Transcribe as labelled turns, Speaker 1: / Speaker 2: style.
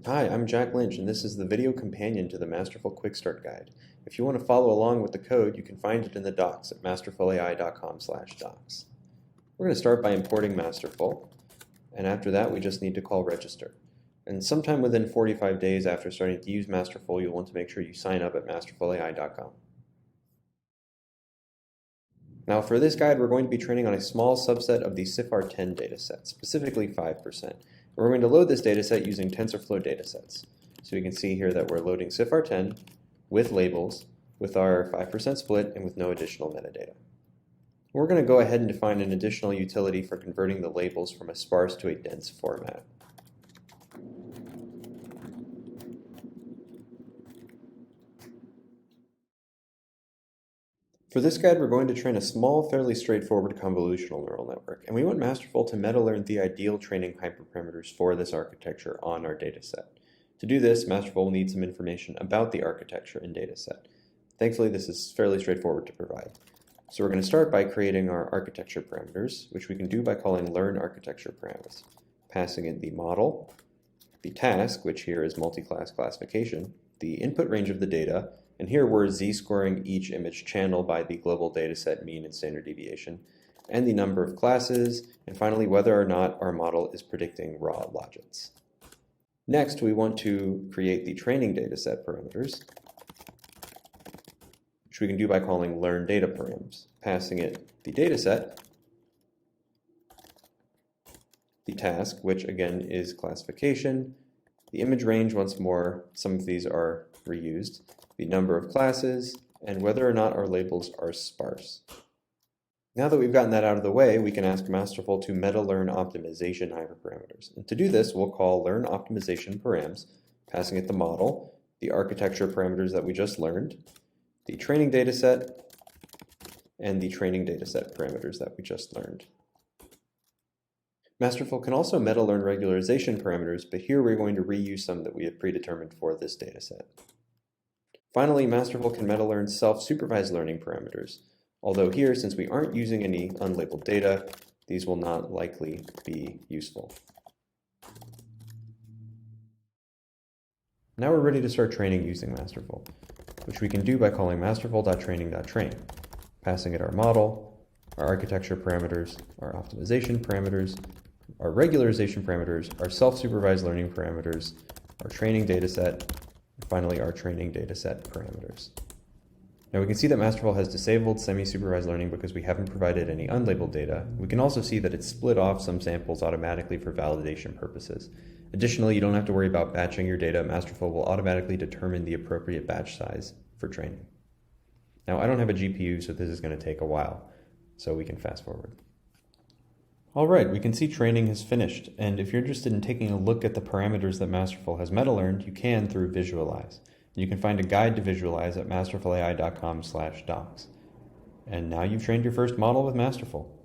Speaker 1: Hi, I'm Jack Lynch, and this is the video companion to the Masterful Quickstart Guide. If you want to follow along with the code, you can find it in the docs at masterfulai.com/docs. We're going to start by importing Masterful, and after that we just need to call register. And sometime within 45 days after starting to use Masterful, you'll want to make sure you sign up at masterfulai.com. Now for this guide, we're going to be training on a small subset of the CIFAR-10 dataset, specifically 5%. We're going to load this dataset using TensorFlow datasets. So you can see here that we're loading CIFAR-10 with labels, with our 5% split, and with no additional metadata. We're going to go ahead and define an additional utility for converting the labels from a sparse to a dense format. For this guide, we're going to train a small, fairly straightforward convolutional neural network, and we want Masterful to meta-learn the ideal training hyperparameters for this architecture on our dataset. To do this, Masterful will need some information about the architecture and dataset. Thankfully, this is fairly straightforward to provide. So we're going to start by creating our architecture parameters, which we can do by calling learn architecture parameters, passing in the model, the task, which here is multi-class classification, the input range of the data, and here we're z-scoring each image channel by the global dataset mean and standard deviation, and the number of classes, and finally whether or not our model is predicting raw logits. Next, we want to create the training dataset parameters, which we can do by calling learn data params, passing it the dataset, the task, which again is classification, the image range once more, some of these are reused, the number of classes, and whether or not our labels are sparse. Now that we've gotten that out of the way, we can ask Masterful to meta-learn optimization hyperparameters. And to do this, we'll call learn optimization params, passing it the model, the architecture parameters that we just learned, the training dataset, and the training dataset parameters that we just learned. Masterful can also meta-learn regularization parameters, but here we're going to reuse some that we have predetermined for this dataset. Finally, Masterful can meta-learn self-supervised learning parameters, although here, since we aren't using any unlabeled data, these will not likely be useful. Now we're ready to start training using Masterful, which we can do by calling masterful.training.train, passing it our model, our architecture parameters, our optimization parameters, our regularization parameters, our self-supervised learning parameters, our training dataset, and finally our training dataset parameters. Now we can see that Masterful has disabled semi-supervised learning because we haven't provided any unlabeled data. We can also see that it's split off some samples automatically for validation purposes. Additionally, you don't have to worry about batching your data. Masterful will automatically determine the appropriate batch size for training. Now I don't have a GPU, so this is going to take a while, so we can fast forward. Alright, we can see training has finished, and if you're interested in taking a look at the parameters that Masterful has meta-learned, you can through Visualize. You can find a guide to Visualize at masterfulai.com/docs. And now you've trained your first model with Masterful.